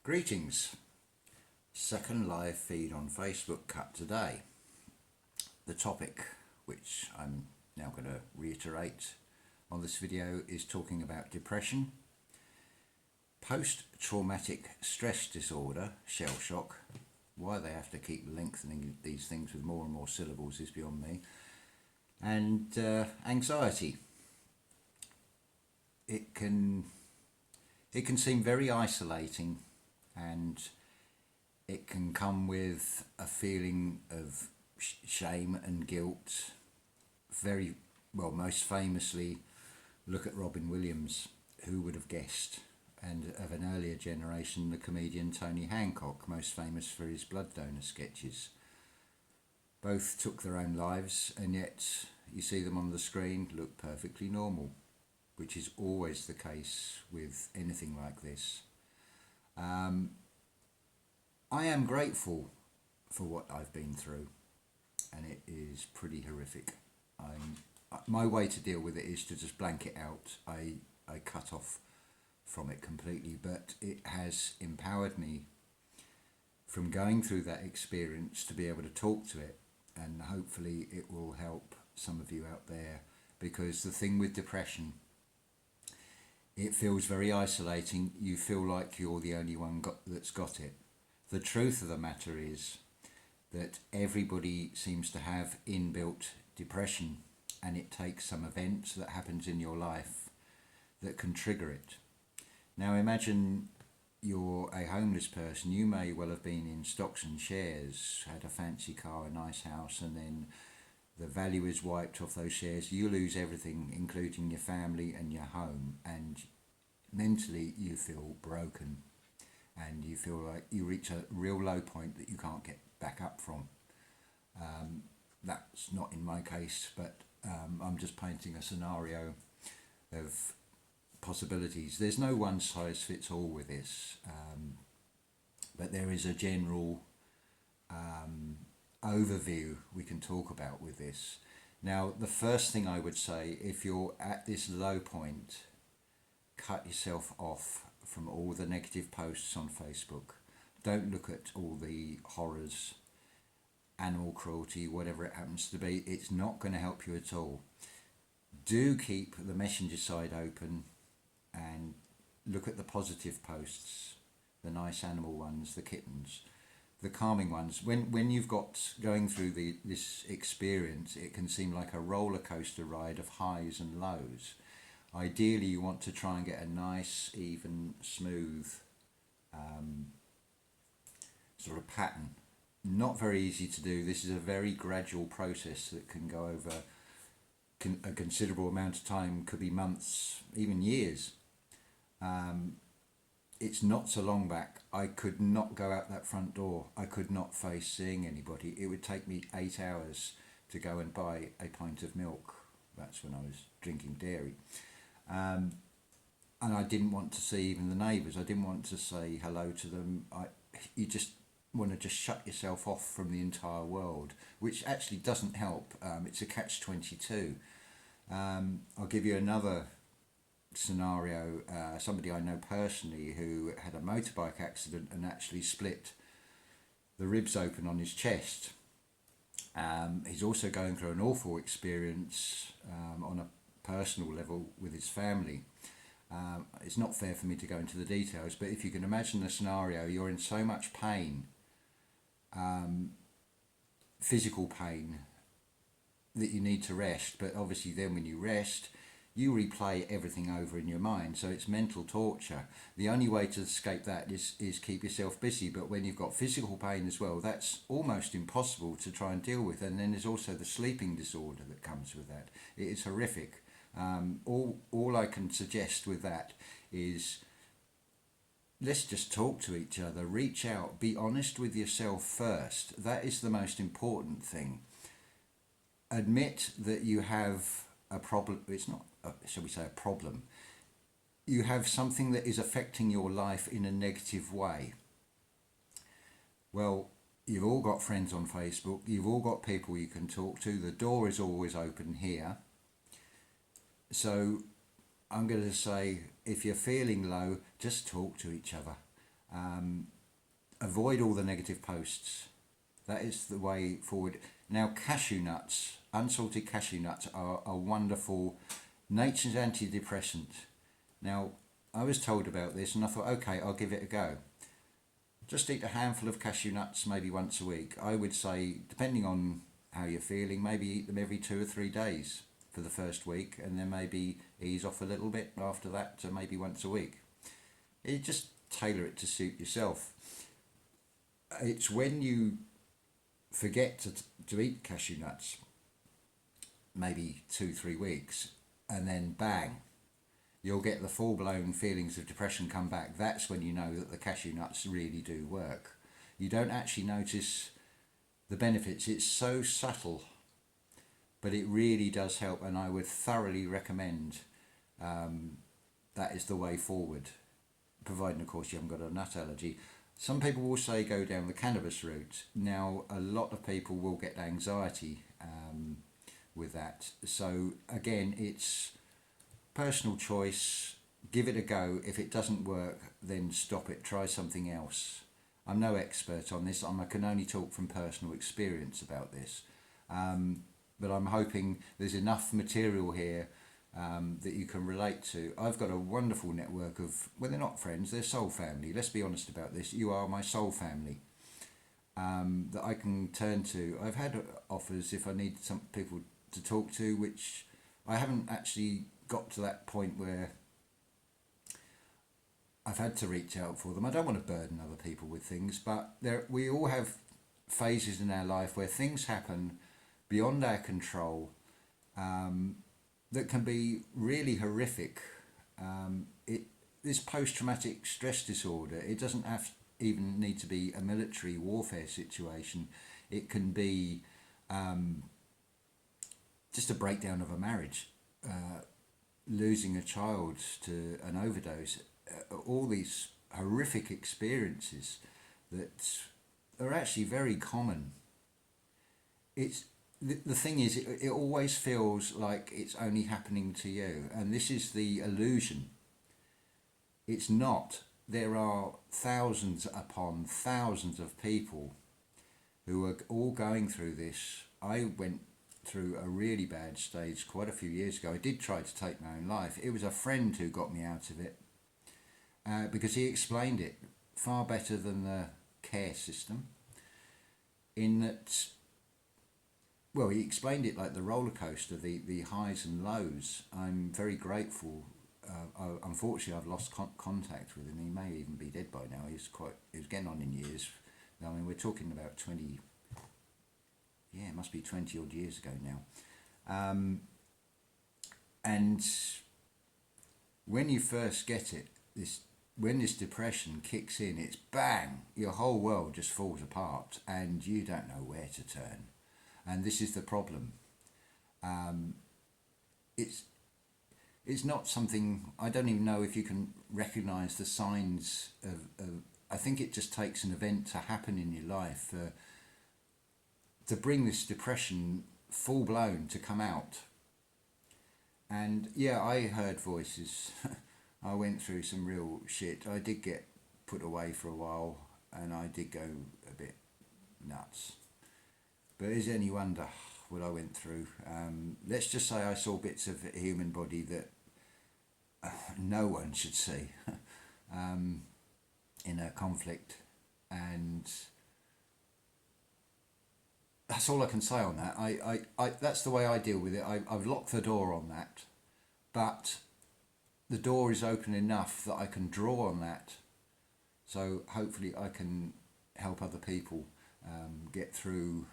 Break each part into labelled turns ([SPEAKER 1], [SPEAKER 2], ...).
[SPEAKER 1] Greetings. Second live feed on Facebook cut today. The topic, which I'm now going to reiterate on this video, is talking about depression, post-traumatic stress disorder, shell shock. Why they have to keep lengthening these things with more and more syllables is beyond me. And anxiety. It can seem very isolating, and it can come with a feeling of shame and guilt. Very well, most famously, look at Robin Williams. Who would have guessed? And of an earlier generation, the comedian Tony Hancock, most famous for his blood donor sketches. Both took their own lives, and yet you see them on the screen look perfectly normal, which is always the case with anything like this. I am grateful for what I've been through, and it is pretty horrific. My way to deal with it is to just blank it out. I cut off from it completely, but it has empowered me from going through that experience to be able to talk to it, and hopefully it will help some of you out there, because the thing with depression, it feels very isolating. You feel like you're the only one that's got it. The truth of the matter is that everybody seems to have inbuilt depression, and it takes some event that happens in your life that can trigger it. Now imagine you're a homeless person. You may well have been in stocks and shares, had a fancy car, a nice house, and then the value is wiped off those shares. You lose everything, including your family and your home, and mentally you feel broken, and you feel like you reach a real low point that you can't get back up from. That's not in my case, but I'm just painting a scenario of possibilities. There's no one size fits all with this, but there is a general overview we can talk about with this. Now, the first thing I would say, if you're at this low point, cut yourself off from all the negative posts on Facebook. Don't look at all the horrors, animal cruelty, whatever it happens to be. It's not going to help you at all. Do keep the messenger side open and look at the positive posts, the nice animal ones, the kittens, the calming ones. When you've got going through this experience, it can seem like a roller coaster ride of highs and lows. Ideally, you want to try and get a nice, even, smooth sort of pattern. Not very easy to do. This is a very gradual process that can go over a considerable amount of time, could be months, even years. It's not so long back. I could not go out that front door. I could not face seeing anybody. It would take me 8 hours to go and buy a pint of milk. That's when I was drinking dairy. And I didn't want to see even the neighbours. I didn't want to say hello to them. You just want to just shut yourself off from the entire world, which actually doesn't help. It's a catch-22. I'll give you another scenario. Somebody I know personally who had a motorbike accident and actually split the ribs open on his chest. He's also going through an awful experience on a personal level with his family. It's not fair for me to go into the details, but if you can imagine the scenario, you're in so much pain, physical pain, that you need to rest. But obviously then when you rest, you replay everything over in your mind, so it's mental torture. The only way to escape that is keep yourself busy. But when you've got physical pain as well, that's almost impossible to try and deal with. And then there's also the sleeping disorder that comes with that. It is horrific. All I can suggest with that is, let's just talk to each other, reach out, be honest with yourself first. That is the most important thing. Admit that you have a problem. It's not, shall we say, a problem. You have something that is affecting your life in a negative way. Well, you've all got friends on Facebook. You've all got people you can talk to. The door is always open here. So I'm going to say, if you're feeling low, just talk to each other. Avoid all the negative posts. That is the way forward. Now, cashew nuts, unsalted cashew nuts, are a wonderful nature's antidepressant. Now, I was told about this and I thought, okay, I'll give it a go. Just eat a handful of cashew nuts maybe once a week. I would say, depending on how you're feeling, maybe eat them every 2 or 3 days for the first week, and then maybe ease off a little bit after that to maybe once a week. You just tailor it to suit yourself. It's when you forget to eat cashew nuts, maybe 2 3 weeks, and then bang, you'll get the full-blown feelings of depression come back. That's when you know that the cashew nuts really do work. You don't actually notice the benefits. It's so subtle, but it really does help, and I would thoroughly recommend that is the way forward, providing of course you haven't got a nut allergy. Some people will say go down the cannabis route. Now, a lot of people will get anxiety with that. So again, it's personal choice. Give it a go. If it doesn't work, then stop it. Try something else. I'm no expert on this. I can only talk from personal experience about this. But I'm hoping there's enough material here that you can relate to. I've got a wonderful network of, well, they're not friends, they're soul family. Let's be honest about this. You are my soul family that I can turn to. I've had offers if I need some people to talk to, which I haven't actually got to that point where I've had to reach out for them. I don't want to burden other people with things, but we all have phases in our life where things happen beyond our control that can be really horrific. This post-traumatic stress disorder, it doesn't have even need to be a military warfare situation. It can be just a breakdown of a marriage, losing a child to an overdose, all these horrific experiences that are actually very common. It's the thing is, it always feels like it's only happening to you, and this is the illusion. It's not. There are thousands upon thousands of people who are all going through this. I went through a really bad stage quite a few years ago. I did try to take my own life. It was a friend who got me out of it because he explained it far better than the care system, in that, well, he explained it like the roller coaster, the highs and lows. I'm very grateful. Unfortunately, I've lost contact with him. He may even be dead by now. He's getting on in years. I mean, we're talking about 20, yeah, it must be 20 odd years ago now. And when you first get it, when this depression kicks in, it's bang, your whole world just falls apart and you don't know where to turn. And this is the problem. It's not something, I don't even know if you can recognise the signs of I think it just takes an event to happen in your life to bring this depression full blown to come out. And yeah, I heard voices. I went through some real shit. I did get put away for a while and I did go a bit nuts. But is it any wonder what I went through? Let's just say I saw bits of a human body that no one should see in a conflict, and that's all I can say on that. I that's the way I deal with it. I've locked the door on that, but the door is open enough that I can draw on that, so hopefully I can help other people get through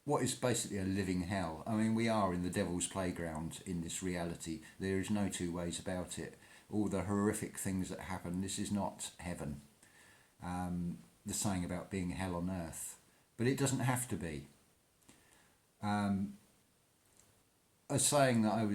[SPEAKER 1] what is basically a living hell. I mean, we are in the devil's playground in this reality. There is no two ways about it. All the horrific things that happen, this is not heaven. The saying about being hell on earth. But it doesn't have to be. A saying that I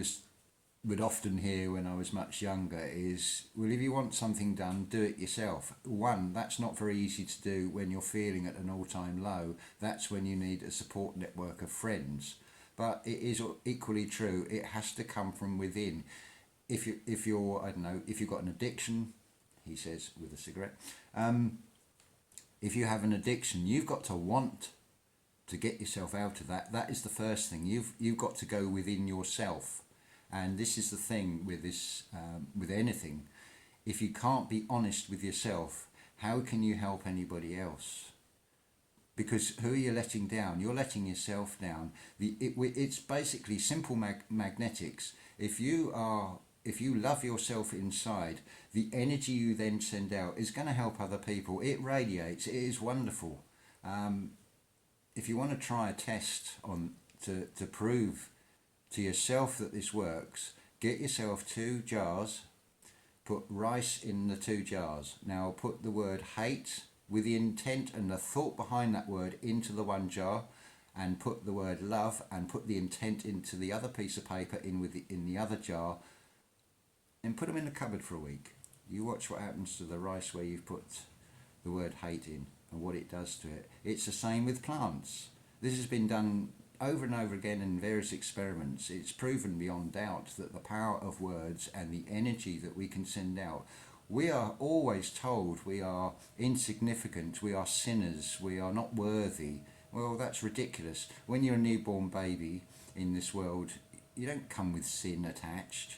[SPEAKER 1] would often hear when I was much younger is, well, if you want something done, do it yourself. One, that's not very easy to do when you're feeling at an all-time low. That's when you need a support network of friends. But it is equally true, it has to come from within. If you're, I don't know, if you've got an addiction, he says with a cigarette. If you have an addiction, you've got to want to get yourself out of that. That is the first thing. You've got to go within yourself, and this is the thing with this, with anything. If you can't be honest with yourself, how can you help anybody else? Because who are you letting down? You're letting yourself down. It's basically simple magnetics. If you love yourself inside, the energy you then send out is going to help other people. It radiates. It is wonderful. If you want to try a test to prove to yourself that this works, get yourself 2 jars, put rice in the 2 jars. Now put the word hate with the intent and the thought behind that word into the one jar, and put the word love and put the intent into the other piece of paper in the other jar, and put them in the cupboard for a week. You watch what happens to the rice where you've put the word hate in and what it does to it. It's the same with plants. This has been done over and over again in various experiments. It's proven beyond doubt that the power of words and the energy that we can send out. We are always told we are insignificant, we are sinners, we are not worthy. Well, that's ridiculous. When you're a newborn baby in this world, you don't come with sin attached.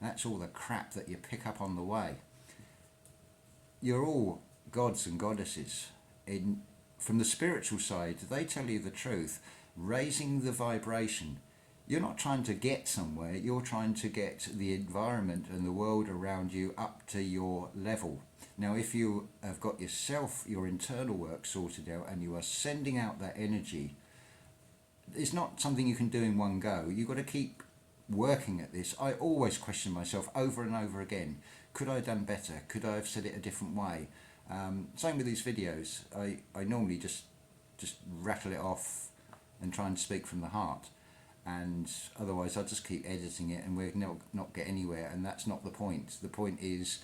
[SPEAKER 1] That's all the crap that you pick up on the way. You're all gods and goddesses. From the spiritual side, they tell you the truth, raising the vibration. You're not trying to get somewhere, you're trying to get the environment and the world around you up to your level. Now, if you have got yourself, your internal work sorted out, and you are sending out that energy, it's not something you can do in one go. You've got to keep working at this. I always question myself over and over again. Could I have done better? Could I have said it a different way? Same with these videos. I normally just rattle it off and try and speak from the heart. And otherwise I'll just keep editing it and we'll not get anywhere, and that's not the point. The point is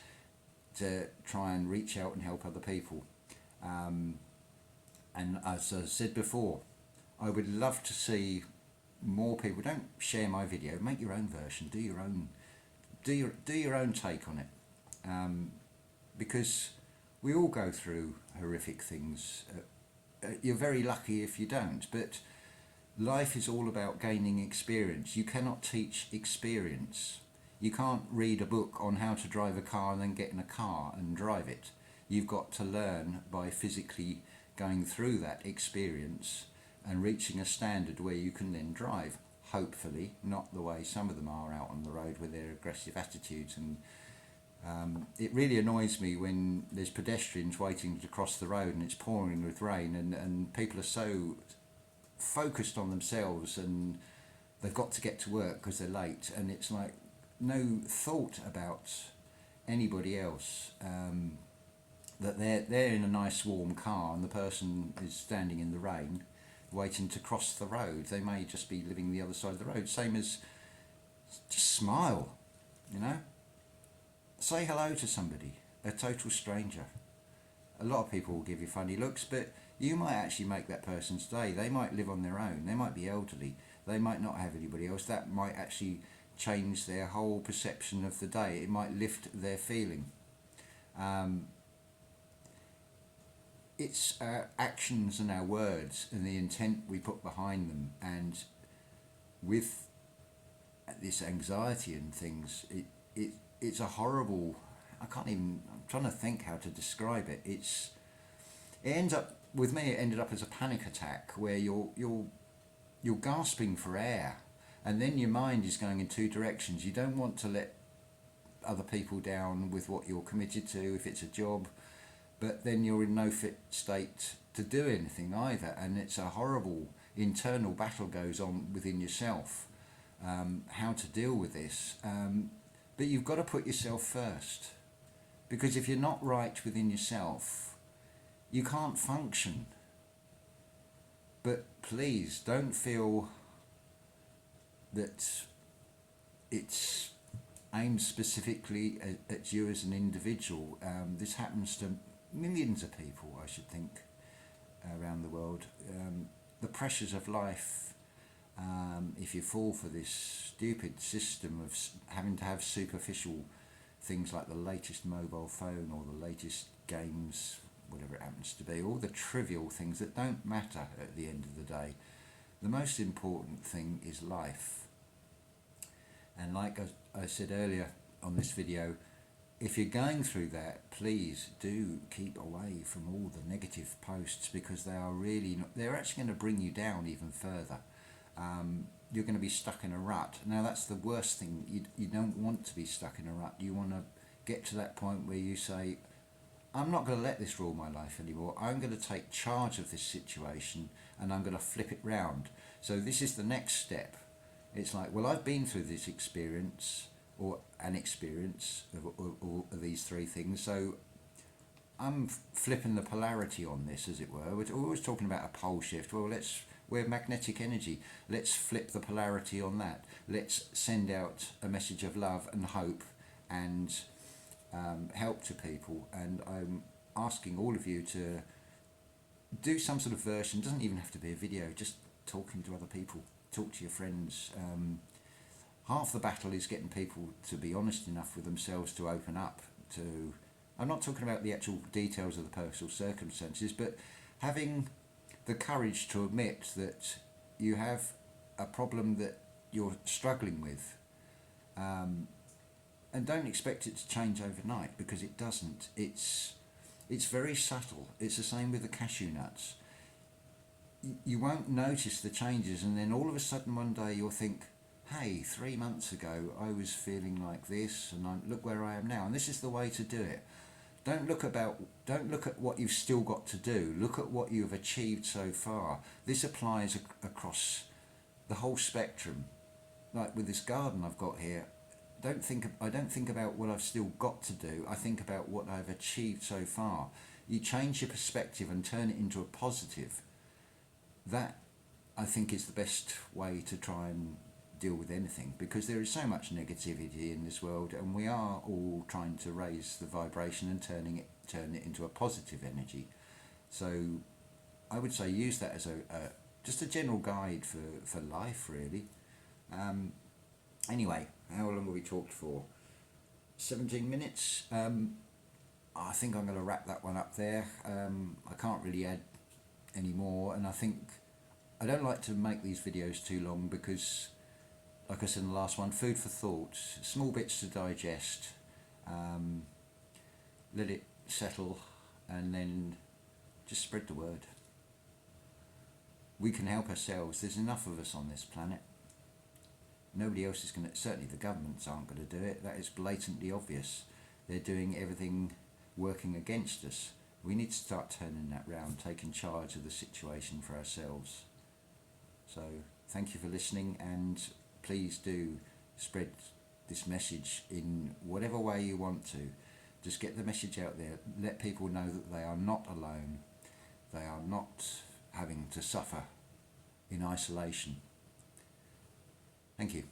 [SPEAKER 1] to try and reach out and help other people. And as I said before, I would love to see more people. Don't share my video, make your own version, do your own take on it, because we all go through horrific things. You're very lucky if you don't, but life is all about gaining experience. You cannot teach experience. You can't read a book on how to drive a car and then get in a car and drive it. You've got to learn by physically going through that experience and reaching a standard where you can then drive. Hopefully, not the way some of them are out on the road with their aggressive attitudes. And it really annoys me when there's pedestrians waiting to cross the road and it's pouring with rain, and people are so focused on themselves and they've got to get to work because they're late, and it's like no thought about anybody else, that they're in a nice warm car and the person is standing in the rain waiting to cross the road. They may just be living the other side of the road. Same as just smile, say hello to somebody, a total stranger. A lot of people will give you funny looks, but you might actually make that person's day. They might live on their own, they might be elderly, they might not have anybody else. That might actually change their whole perception of the day. It might lift their feeling. It's our actions and our words and the intent we put behind them. And with this anxiety and things, it's a horrible, I'm trying to think how to describe it. It ends up, with me, it ended up as a panic attack where you're gasping for air, and then your mind is going in 2 directions. You don't want to let other people down with what you're committed to if it's a job, but then you're in no fit state to do anything either, and it's a horrible internal battle goes on within yourself, how to deal with this. But you've got to put yourself first, because if you're not right within yourself, you can't function. But please don't feel that it's aimed specifically at you as an individual. This happens to millions of people, I should think, around the world. The pressures of life, if you fall for this stupid system of having to have superficial things like the latest mobile phone or the latest games, whatever it happens to be, all the trivial things that don't matter at the end of the day. The most important thing is life. And like I said earlier on this video, if you're going through that, please do keep away from all the negative posts, because they are really not, they're actually going to bring you down even further. You're going to be stuck in a rut. Now that's the worst thing. You don't want to be stuck in a rut. You want to get to that point where you say, I'm not going to let this rule my life anymore. I'm going to take charge of this situation and I'm going to flip it round. So this is the next step. It's like, well, I've been through this experience, or an experience of these three things, so I'm flipping the polarity on this, as it were. We're always talking about a pole shift. Well, we're magnetic energy. Let's flip the polarity on that. Let's send out a message of love and hope and help to people. And I'm asking all of you to do some sort of version. It doesn't even have to be a video, just talking to other people. Talk to your friends. Half the battle is getting people to be honest enough with themselves to open up to, I'm not talking about the actual details of the personal circumstances, but having the courage to admit that you have a problem that you're struggling with, and don't expect it to change overnight, because it doesn't. It's very subtle. It's the same with the cashew nuts. You won't notice the changes, and then all of a sudden one day you'll think, hey, 3 months ago I was feeling like this, and look where I am now. And this is the way to do it. Don't look at what you've still got to do. Look at what you've achieved so far. This applies across the whole spectrum. Like with this garden I've got here, I don't think about what I've still got to do. I think about what I've achieved so far. You change your perspective and turn it into a positive. That, I think, is the best way to try and deal with anything, because there is so much negativity in this world, and we are all trying to raise the vibration and turn it into a positive energy. So I would say use that as just a general guide for life, really. Anyway, how long have we talked for? 17 minutes. I think I'm going to wrap that one up there. I can't really add any more, and I think I don't like to make these videos too long, because like I said in the last one, food for thought, small bits to digest, let it settle, and then just spread the word. We can help ourselves. There's enough of us on this planet. Nobody else is going to, certainly the governments aren't going to do it. That is blatantly obvious. They're doing everything working against us. We need to start turning that round, taking charge of the situation for ourselves. So thank you for listening, and please do spread this message in whatever way you want to. Just get the message out there. Let people know that they are not alone. They are not having to suffer in isolation. Thank you.